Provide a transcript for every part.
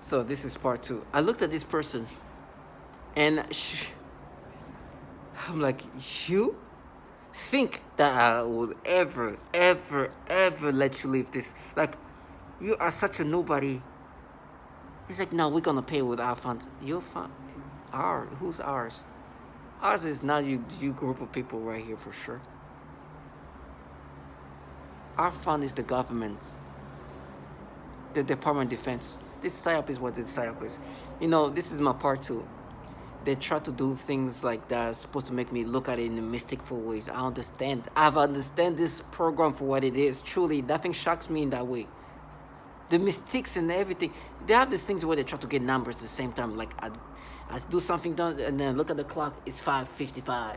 So this is part two. I looked at this person, and I'm like, you think that I would ever let you leave this? Like, you are such a nobody. He's like, no, we're gonna pay with our funds. Your fund? Who's ours? Ours is not you group of people right here for sure. Our fund is the government, the Department of Defense. This psyop is what this psyop is. This is my part two. They try to do things like that, supposed to make me look at it in mystical ways. I understand. I've understand this program for what it is. Truly, nothing shocks me in that way. The mystics and everything, they have these things where they try to get numbers at the same time. Like I do something done, and then look at the clock, it's 5:55.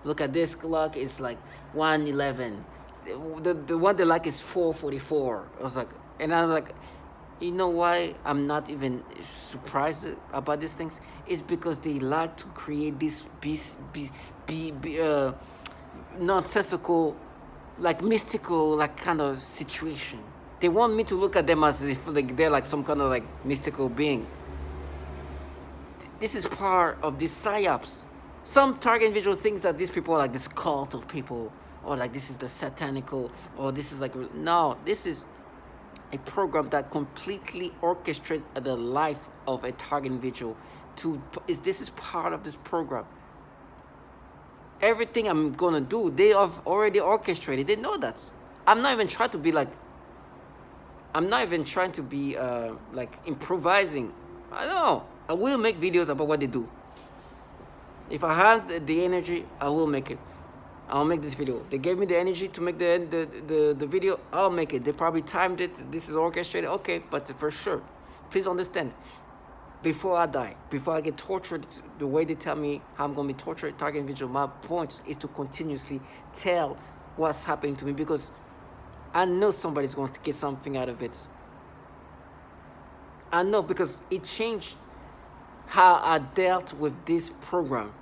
Look at this clock, it's like 1:11. The one they like is 4:44. I was like, and I'm like, you know why I'm not even surprised about these things? It's because they like to create this nonsensical, like mystical, like kind of situation. They want me to look at them as if like they're like some kind of like mystical being. This is part of these psyops. Some target individual thinks that these people are like this cult of people, or like this is the satanical, or this is like, no, this is a program that completely orchestrates the life of a target individual. This is part of this program. Everything I'm gonna do, they have already orchestrated. They know that. I'm not even trying to be like improvising. I know. I will make videos about what they do. If I have the energy, I will make it. I'll make this video. They gave me the energy to make the video. I'll make it. They probably timed it. This is orchestrated. Okay, but for sure, please understand. Before I die, before I get tortured, the way they tell me how I'm going to be tortured, target individual, my point is to continuously tell what's happening to me, because I know somebody's going to get something out of it. I know, because it changed how I dealt with this program.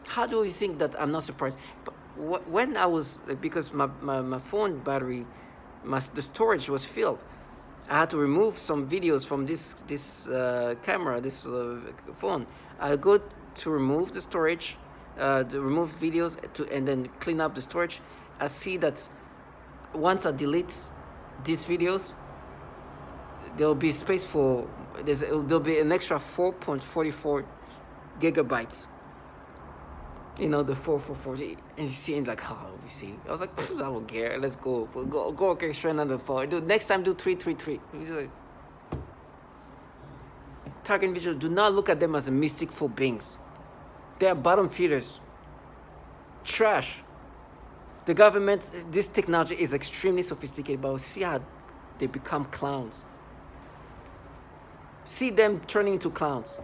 How do you think that I'm not surprised? But when I was, because my phone battery, the storage was filled, I had to remove some videos from this camera, this phone. I go to remove the storage, to remove videos, and then clean up the storage. I see that once I delete these videos, there'll be space for there'll be an extra 4.44 gigabytes. The 440, and you see it like, oh, we see. I was like, I don't care. Let's go. We'll go okay, straight another 4. Next time do 333. Like, target individuals, do not look at them as mystical beings. They are bottom feeders. Trash. The government, this technology is extremely sophisticated, but see how they become clowns. See them turning into clowns.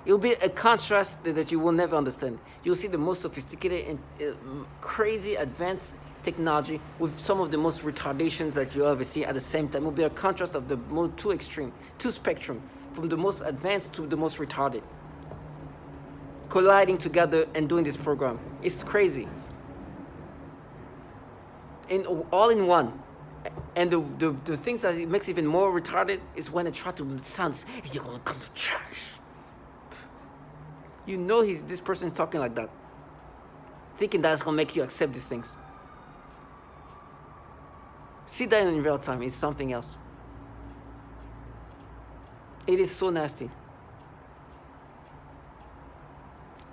It'll be a contrast that you will never understand. You'll see the most sophisticated and crazy advanced technology with some of the most retardations that you'll ever see at the same time. It'll be a contrast of the two extreme, two spectrum, from the most advanced to the most retarded, colliding together and doing this program. It's crazy. And all in one. And the things that it makes even more retarded is when they try to sound, you're gonna come to trash. This person talking like that, thinking that's gonna make you accept these things. See that in real time is something else. It is so nasty.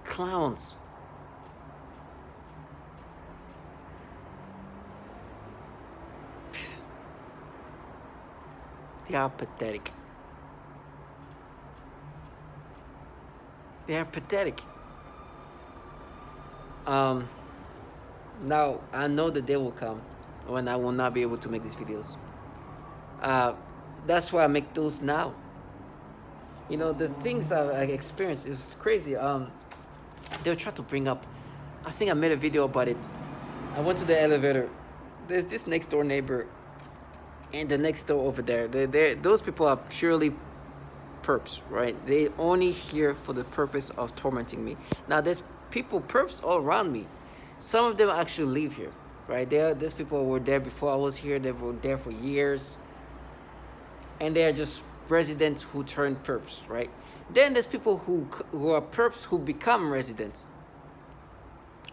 Clowns. They are pathetic. They are pathetic. Now, I know the day will come when I will not be able to make these videos. That's why I make those now. The things I experienced is crazy. They'll try to bring up, I think I made a video about it. I went to the elevator. There's this next door neighbor and the next door over there. Those people are purely perps, right? They only here for the purpose of tormenting me. Now there's perps all around me. Some of them actually live here. right? These people were there before I was here. They were there for years, and they are just residents who turn perps, right? Then there's people who are perps who become residents.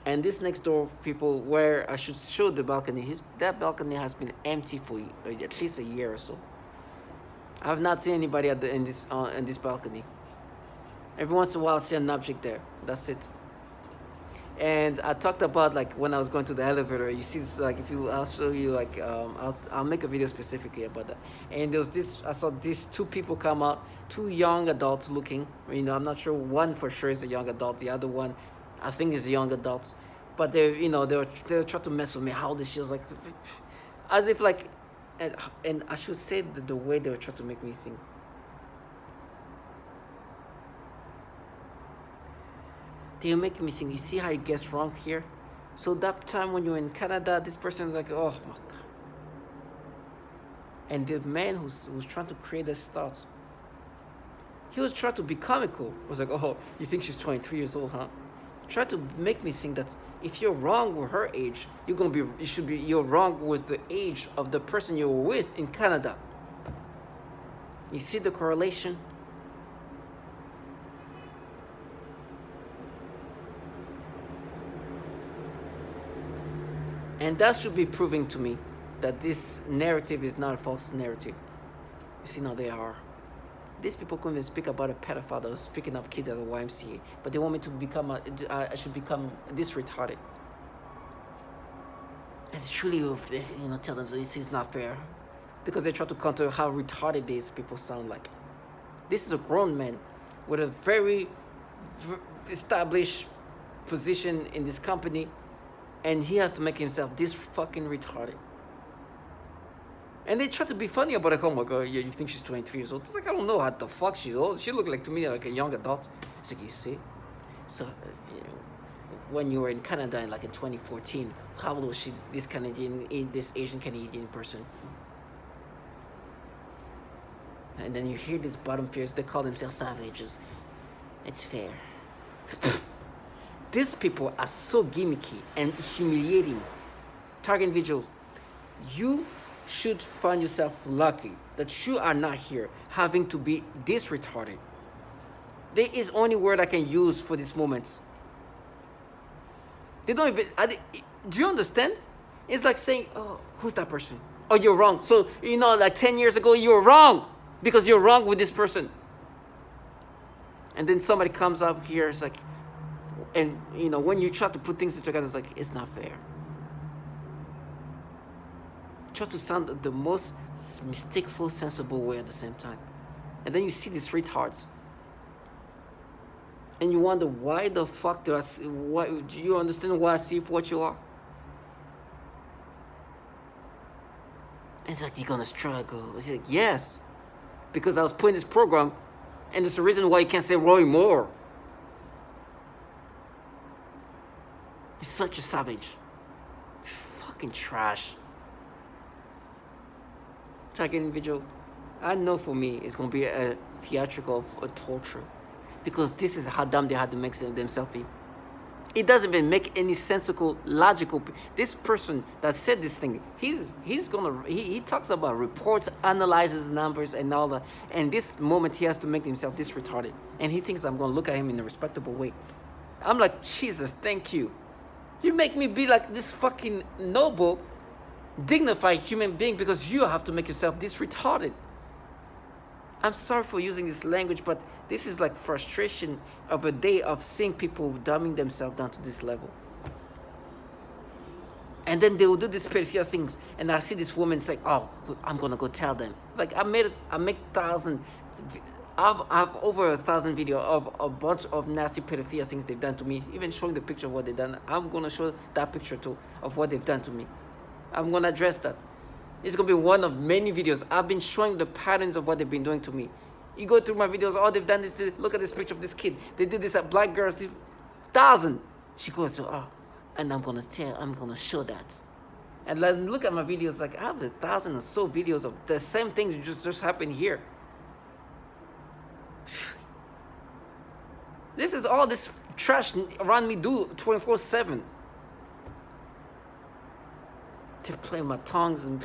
And this next door people, where I should show the balcony, that balcony has been empty for at least a year or so. I have not seen anybody in this balcony. Every once in a while, I see an object there. That's it. And I talked about, like, when I was going to the elevator, you see this, like, I'll show you, like, I'll make a video specifically about that. And there was I saw these two people come out, two young adults looking, I'm not sure, one for sure is a young adult, the other one, I think is a young adult. But they were trying to mess with me, how old is she? Was like, as if, like, and I should say the way they were trying to make me think. They make me think, you see how you guessed wrong here? So that time when you were in Canada, this person is like, oh my God. And the man who's trying to create this thoughts, he was trying to be comical. He was like, oh, you think she's 23 years old, huh? Tried to make me think that if you're wrong with her age, you're wrong with the age of the person you were with in Canada. You see the correlation? And that should be proving to me that this narrative is not a false narrative. You see, now they are. These people couldn't even speak about a pedophile that was picking up kids at the YMCA, but they want me to become I should become this retarded. And truly, tell them this is not fair, because they try to counter how retarded these people sound like. This is a grown man with a very established position in this company, and he has to make himself this fucking retarded. And they try to be funny about it. Oh my God, yeah, you think she's 23 years old? It's like, I don't know how the fuck she's old. She looked like to me like a young adult. It's like, you see? So, when you were in Canada in 2014, how old was she, this Asian Canadian person? And then you hear these bottom feeders, they call themselves savages. It's fair. These people are so gimmicky and humiliating. Target individual, you should find yourself lucky that you are not here having to be this retarded. There is only word I can use for this moment. They don't even, do you understand? It's like saying, oh, who's that person? Oh, you're wrong. So, 10 years ago, you were wrong because you're wrong with this person. And then somebody comes up here, it's like, and, when you try to put things together, it's like, it's not fair. Try to sound the most mistakeful, sensible way at the same time. And then you see these retards. And you wonder, why the fuck do you understand why I see for what you are? And it's like, you're gonna struggle. It's like, yes. Because I was put in this program, and it's the reason why you can't say Roy Moore. You're such a savage. You're fucking trash. Target individual, I know for me it's going to be a theatrical of a torture, because this is how dumb they had to make themselves be. It doesn't even make any sensical, logical. This person that said this thing, he talks about reports, analyzes numbers and all that, and this moment he has to make himself this retarded, and he thinks I'm going to look at him in a respectable way. I'm like, Jesus, thank you. You make me be like this fucking noble, dignified human being because you have to make yourself this retarded. I'm sorry for using this language, but this is like frustration of a day of seeing people dumbing themselves down to this level. And then they will do these pedophilia things, and I see this woman say, oh, I'm gonna go tell them. Like, I make 1,000, I've over 1,000 videos of a bunch of nasty pedophilia things they've done to me, even showing the picture of what they've done. I'm gonna show that picture too of what they've done to me. I'm gonna address that. It's gonna be one of many videos. I've been showing the patterns of what they've been doing to me. You go through my videos, oh, they've done this, look at this picture of this kid. They did this at black girls, 1,000. She goes, oh, and I'm gonna show that. And look at my videos, like I have 1,000 or so videos of the same things just happened here. This is all this trash around me do 24/7. They're playing my tongues and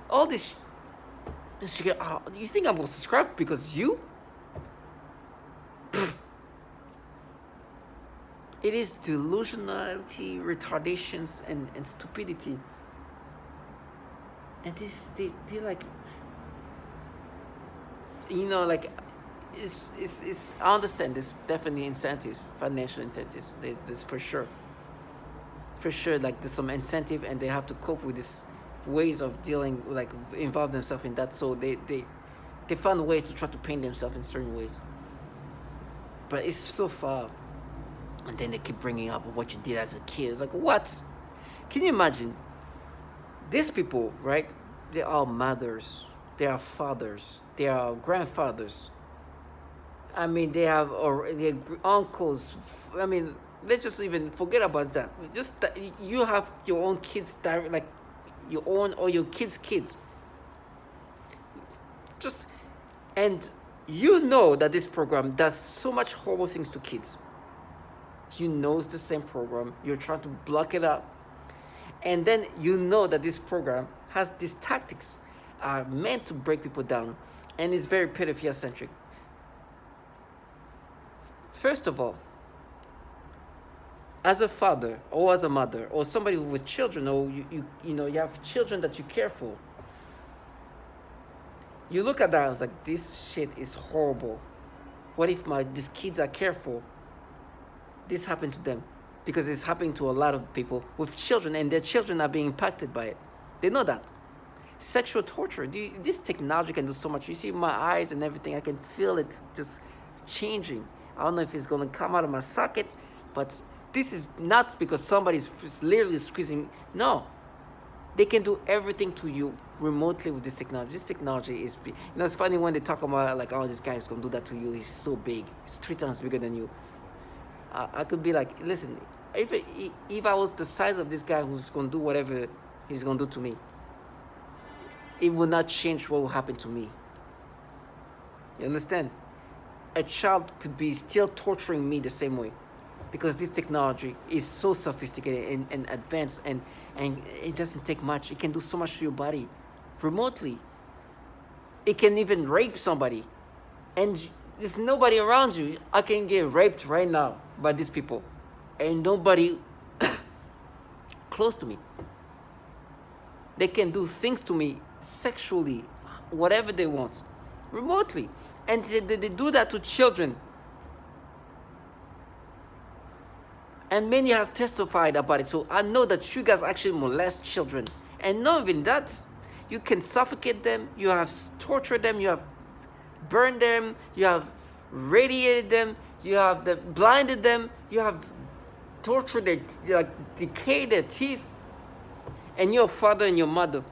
all this. And she go, oh, you think I'm gonna subscribe because you? It is delusionality, retardations, and stupidity. And this, they like, you know, like, it's I understand there's definitely incentives, financial incentives. There's for sure. For sure, like there's some incentive and they have to cope with this ways of dealing, like involve themselves in that. So they find ways to try to paint themselves in certain ways. But it's so far. And then they keep bringing up what you did as a kid. It's like, what? Can you imagine? These people, right? They are mothers. They are fathers. They are grandfathers. I mean, they have their uncles. I mean, let's just even forget about that. Just that you have your own kids, like your own or your kids' kids. Just, and you know that this program does so much horrible things to kids. You know it's the same program. You're trying to block it out. And then you know that this program has these tactics are meant to break people down. And it's very pedophilia-centric. First of all, as a father or as a mother or somebody with children, or you know you have children that you care for, you look at that and it's like, this shit is horrible. What if these kids I care for, this happened to them? Because it's happening to a lot of people with children, and their children are being impacted by it. They know that. Sexual torture, this technology can do so much. You see my eyes and everything, I can feel it just changing. I don't know if it's going to come out of my socket, but this is not because somebody's literally squeezing. No. They can do everything to you remotely with this technology. This technology is, you know, it's funny when they talk about like, oh, this guy is going to do that to you. He's so big. He's 3 times bigger than you. I could be like, listen, if I was the size of this guy who's going to do whatever he's going to do to me, it will not change what will happen to me. You understand? A child could be still torturing me the same way, because this technology is so sophisticated and advanced, and it doesn't take much. It can do so much to your body remotely. It can even rape somebody, and there's nobody around you. I can get raped right now by these people, and nobody close to me. They can do things to me sexually, whatever they want, remotely. And they do that to children. And many have testified about it. So I know that you guys actually molest children. And not even that, you can suffocate them, you have tortured them, you have burned them, you have radiated them, you have blinded them, you have tortured their, like, decayed their teeth. And your father and your mother.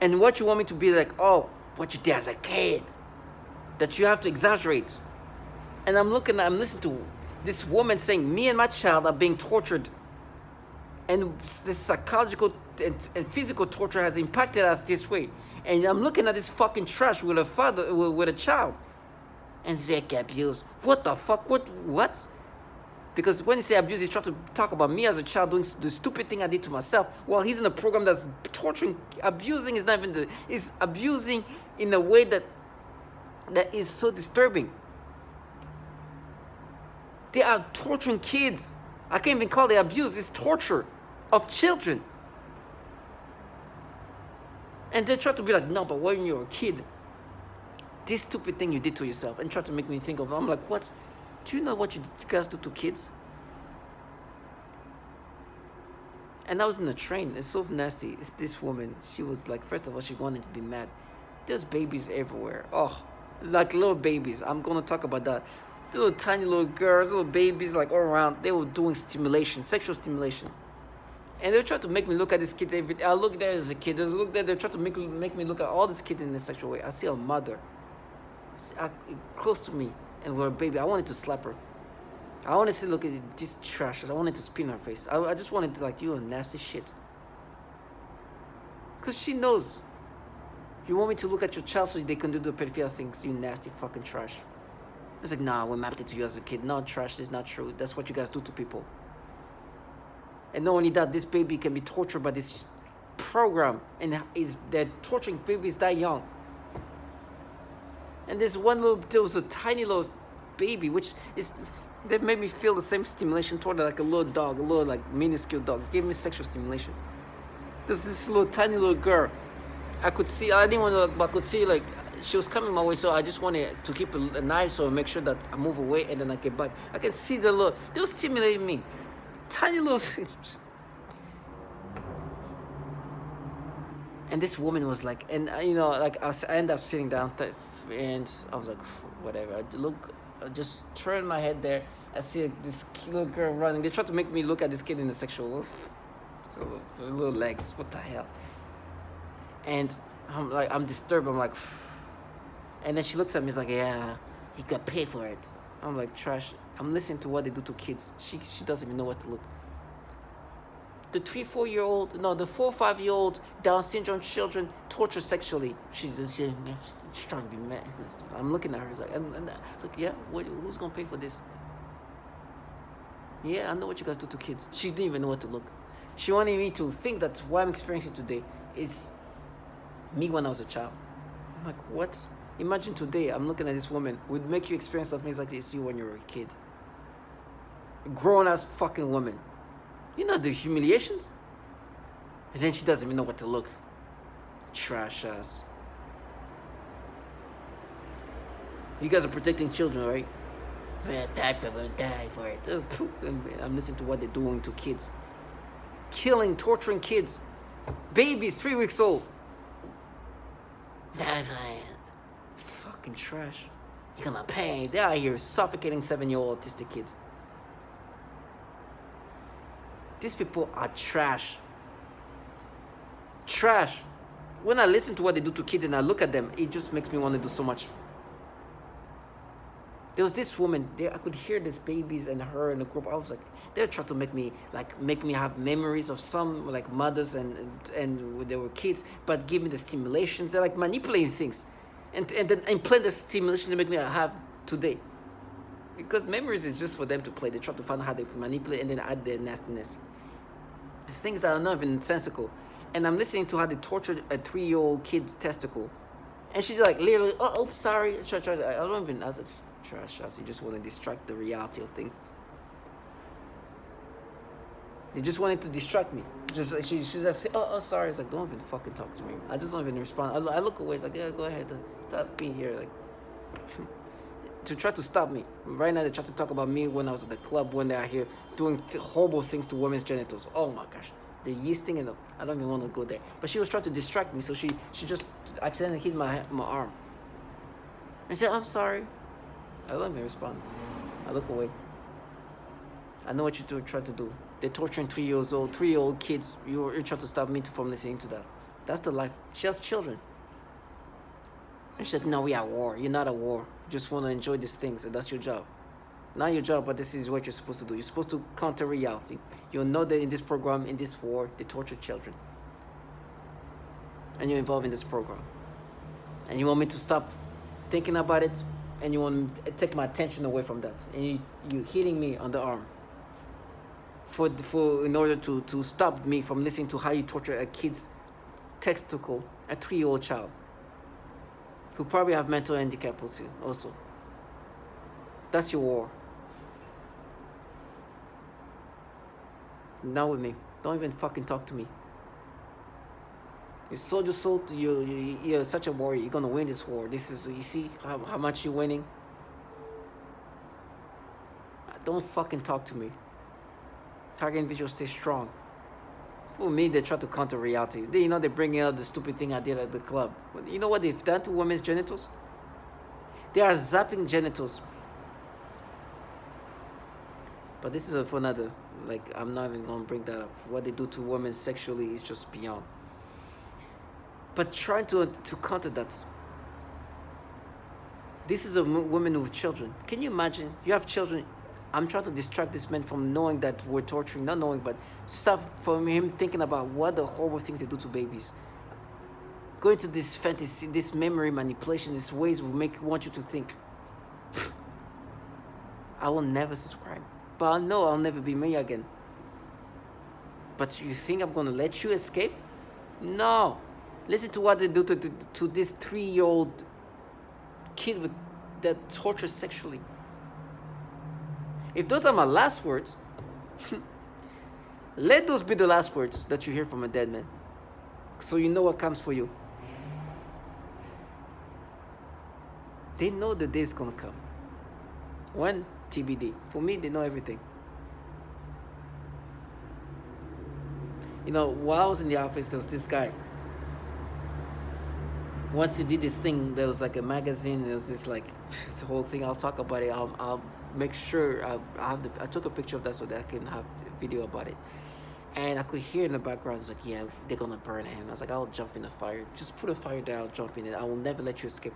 And what you want me to be like, oh, what you did as a kid, that you have to exaggerate. And I'm listening to this woman saying, me and my child are being tortured. And this psychological and physical torture has impacted us this way. And I'm looking at this fucking trash with a father, with a child. And Zach abuse. What the fuck? What? Because when he say abuse, he's trying to talk about me as a child doing the stupid thing I did to myself. While he's in a program that's torturing, abusing is not even, is abusing in a way that is so disturbing. They are torturing kids. I can't even call it abuse, it's torture of children. And they try to be like, no, but when you're a kid, this stupid thing you did to yourself, and try to make me think of, I'm like, what? Do you know what you guys do to kids? And I was in a train. It's so nasty. This woman, she was like, first of all, she wanted to be mad. There's babies everywhere. Oh, like little babies. I'm going to talk about that. Little tiny little girls, little babies, like all around. They were doing stimulation, sexual stimulation. And they tried to make me look at these kids every day. I look there as a kid. I look there. They tried to make me look at all these kids in a sexual way. I see a mother close to me. And we're a baby. I wanted to slap her. I wanted to look at this trash. I wanted to spin her face. I just wanted to, like, you a nasty shit. Because she knows. You want me to look at your child so they can do the pedophilia things, you nasty fucking trash. It's like, nah, we mapped it to you as a kid. No, trash is not true. That's what you guys do to people. And not only that, this baby can be tortured by this program, and they're torturing babies that young. And there was a tiny little baby, which is, that made me feel the same stimulation toward it, like a little dog, a little like minuscule dog. It gave me sexual stimulation. This little tiny little girl, I didn't want to look, but I could see like she was coming my way, so I just wanted to keep an eye so I make sure that I move away and then I get back. I can see they were stimulating me. Tiny little things. And this woman was like, and like I ended up sitting down, and I was like, whatever. I just turned my head there. I see this little girl running. They tried to make me look at this kid in the sexual, little legs. What the hell? And I'm disturbed. I'm like, and then she looks at me. It's like, yeah, he got paid for it. I'm like, trash. I'm listening to what they do to kids. She doesn't even know what to look. The 3-4-year-old, no, the 4-5-year-old Down syndrome children tortured sexually. She's trying to be mad. I'm looking at her. It's like, it's like, yeah, who's gonna pay for this? Yeah, I know what you guys do to kids. She didn't even know what to look. She wanted me to think that what I'm experiencing today is me when I was a child. I'm like, what? Imagine today I'm looking at this woman would make you experience something like this you when you were a kid. Grown ass fucking woman. You know the humiliations? And then she doesn't even know what to look. Trash ass. You guys are protecting children, right? Man, die for it. I'm listening to what they're doing to kids. Killing, torturing kids. Babies, 3 weeks old. Die for it. Fucking trash. You're gonna pay. They're out here suffocating 7-year-old autistic kids. These people are trash. Trash. When I listen to what they do to kids and I look at them, it just makes me want to do so much. There was this woman there. I could hear these babies and her in the group. I was like, they're trying to make me have memories of some like mothers and when they were kids, but give me the stimulation. They're like manipulating things, and then implant the stimulation to make me have today. Because memories is just for them to play. They try to find out how they manipulate and then add their nastiness. It's things that are not even sensical. And I'm listening to how they tortured a 3-year-old kid's testicle, and she's like literally, oh sorry. I don't even. I was like, trash ass. You just want to distract the reality of things. They just wanted to distract me. Just she just say, oh sorry. It's like, don't even fucking talk to me. I just don't even respond. I look away. It's like, yeah, go ahead. Stop being here. Like to try to stop me. Right now they try to talk about me when I was at the club when they are here doing horrible things to women's genitals. Oh my gosh. The yeasting and I don't even want to go there. But she was trying to distract me, so she just accidentally hit my arm. And she said, I'm sorry. I don't even respond. I look away. I know what you're trying to do. They're torturing 3-year-old kids. You're trying to stop me from listening to that. That's the life. She has children. And she said, no, we are at war. You're not at war. You just want to enjoy these things, and that's your job. Not your job, but this is what you're supposed to do. You're supposed to counter reality. You'll know that in this program, in this war, they torture children. And you're involved in this program. And you want me to stop thinking about it, and you want to take my attention away from that. And you're hitting me on the arm in order to stop me from listening to how you torture a kid's testicle, a 3-year-old child who probably have mental handicap also. That's your war. Not with me. Don't even fucking talk to me. You're you're such a warrior. You're gonna win this war. This is, you see how much you're winning. Don't fucking talk to me. Target individual, stay strong. For me, they try to counter reality. They bring out the stupid thing I did at the club. You know what they've done to women's genitals? They are zapping genitals. But this is for another. Like, I'm not even gonna bring that up. What they do to women sexually is just beyond. But trying to counter that. This is a woman with children. Can you imagine? You have children. I'm trying to distract this man from knowing that we're torturing, not knowing, but stop from him thinking about what the horrible things they do to babies. Going to this fantasy, this memory manipulation, these ways will want you to think. I will never subscribe. But I know I'll never be me again. But you think I'm going to let you escape? No. Listen to what they do to this 3-year-old kid that tortures sexually. If those are my last words, let those be the last words that you hear from a dead man. So you know what comes for you. They know the day is going to come. When? TBD. For me, they know everything. While I was in the office, there was this guy. Once he did this thing, there was like a magazine. There was this like the whole thing. I'll talk about it. I'll make sure I took a picture of that so that I can have a video about it. And I could hear in the background, it's like, yeah, they're gonna burn him. I was like, I'll jump in the fire. Just put a fire there. I'll jump in it. I will never let you escape.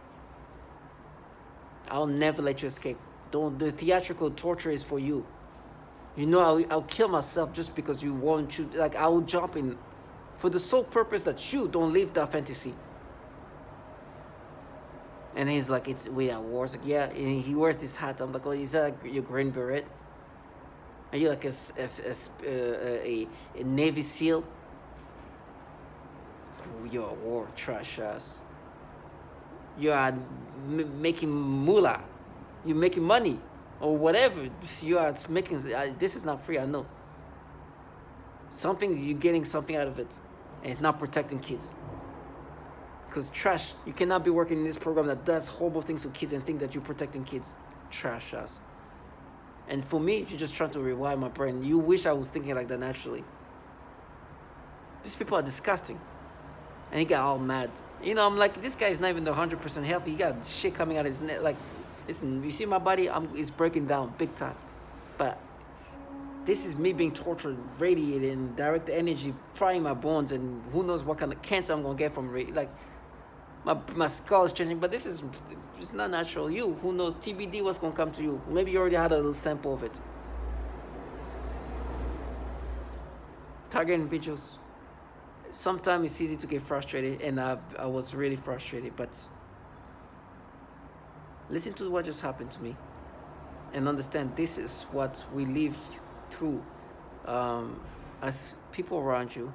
I'll never let you escape. The theatrical torture is for you. I'll kill myself just because you want you. Like, I will jump in for the sole purpose that you don't live that fantasy. And he's like, we at war. Like, yeah. And he wears this hat. I'm like, oh, is that like your Green Beret? Are you like a Navy SEAL? You're at war, trash ass. You are making moolah. You're making money. Or whatever. You are making... this is not free, I know. You're getting something out of it. And it's not protecting kids. Because trash, you cannot be working in this program that does horrible things to kids and think that you're protecting kids. Trash ass. And for me, you're just trying to rewire my brain. You wish I was thinking like that naturally. These people are disgusting. And he got all mad. I'm like, this guy is not even 100% healthy. He got shit coming out of his neck. Like, listen, you see my body? It's breaking down big time. But this is me being tortured, radiated, and direct energy, frying my bones, and who knows what kind of cancer I'm going to get from like, my skull is changing, but it's not natural. Who knows? TBD, what's going to come to you? Maybe you already had a little sample of it. Target individuals. Sometimes it's easy to get frustrated, and I was really frustrated, but listen to what just happened to me and understand this is what we live through. As people around you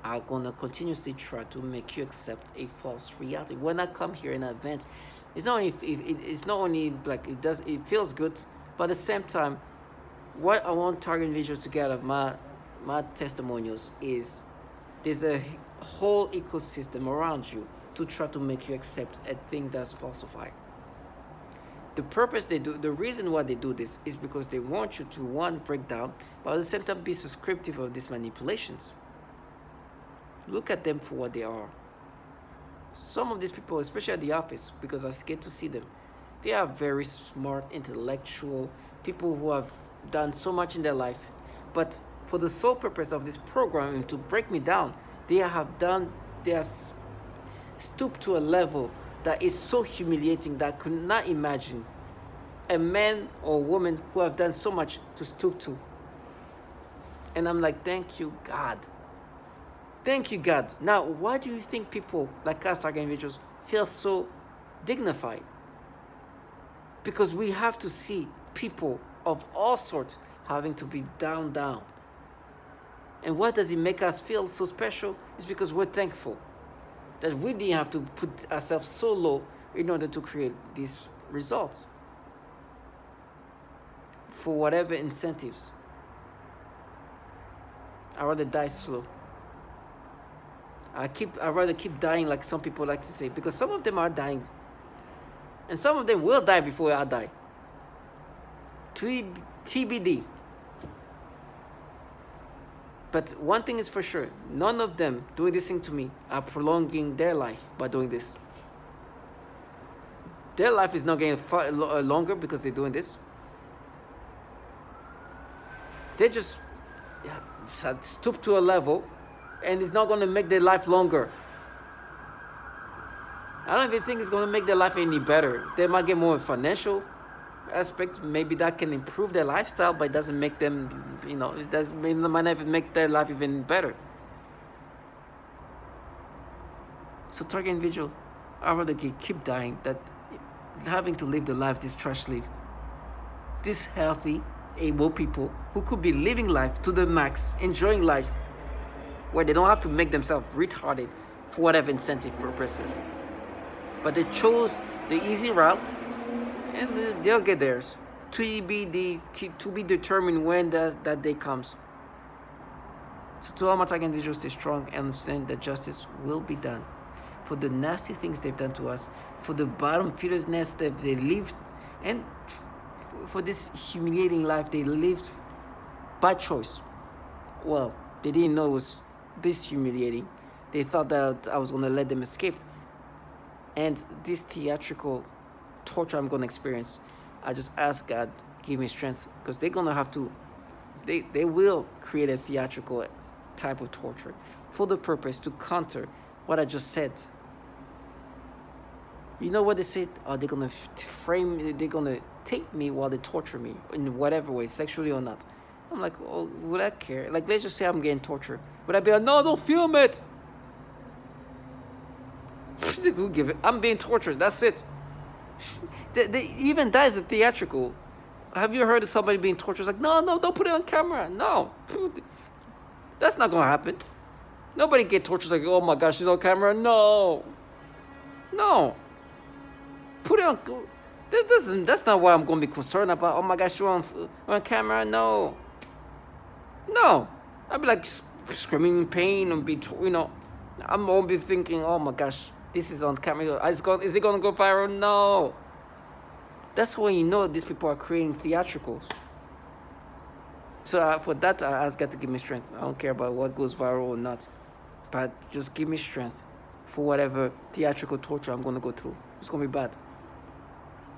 are going to continuously try to make you accept a false reality. When I come here in an event, it's not only like it feels good, but at the same time, what I want target individuals to get out of my testimonials is there's a whole ecosystem around you to try to make you accept a thing that's falsified. The reason why they do this is because they want you to, one, break down, but at the same time be subscriptive of these manipulations. Look at them for what they are. Some of these people, especially at the office, because I get to see them, they are very smart, intellectual, people who have done so much in their life, but for the sole purpose of this program to break me down, they have stooped to a level that is so humiliating that I could not imagine a man or woman who have done so much to stoop to. And I'm like, thank you, God. Thank you, God. Now, why do you think people like us, target individuals, feel so dignified? Because we have to see people of all sorts having to be down. And what does it make us feel so special? It's because we're thankful that we didn't have to put ourselves so low in order to create these results for whatever incentives. I'd rather die slow. I'd rather keep dying, like some people like to say, because some of them are dying. And some of them will die before I die. TBD. But one thing is for sure, none of them doing this thing to me are prolonging their life by doing this. Their life is not getting longer because they're doing this. They just stoop to a level and it's not going to make their life longer. I don't even think it's going to make their life any better. They might get more financial aspect. Maybe that can improve their lifestyle, but it doesn't make them, it might not even make their life even better. So target individual, I'd rather keep dying than having to live the life this trash live. This healthy, able people who could be living life to the max, enjoying life, where they don't have to make themselves retarded for whatever incentive purposes. But they chose the easy route, and they'll get theirs. To be determined when that day comes. So to all my target individuals, stay strong and understand that justice will be done for the nasty things they've done to us, for the bottom feedersness that they lived, and for this humiliating life they lived by choice. Well, they didn't know it was this humiliating. They thought that I was going to let them escape. And this theatrical torture I'm going to experience, I just ask God, give me strength, because they're going to have to, they will create a theatrical type of torture for the purpose to counter what I just said. You know what they said? Oh, they're going to they're going to tape me while they torture me in whatever way, sexually or not. I'm like, oh, would I care? Like, let's just say I'm getting tortured. Would I be like, no, don't film it? Who give it? I'm being tortured. That's it. Even that is a theatrical. Have you heard of somebody being tortured? It's like, no, don't put it on camera. No. That's not going to happen. Nobody get tortured like, oh my gosh, she's on camera. No. Put it on. That's not what I'm going to be concerned about. Oh my gosh, you're on camera. No. I'd be like screaming in pain and be, I'm going to be thinking, oh my gosh, this is on camera. Is it going to go viral? No. That's when you know these people are creating theatricals. So for that, I ask God to give me strength. I don't care about what goes viral or not. But just give me strength for whatever theatrical torture I'm going to go through. It's going to be bad.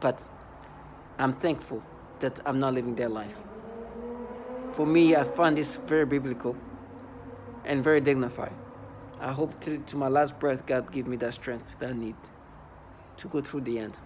But I'm thankful that I'm not living their life. For me, I find this very biblical and very dignified. I hope to my last breath, God give me that strength that I need to go through the end.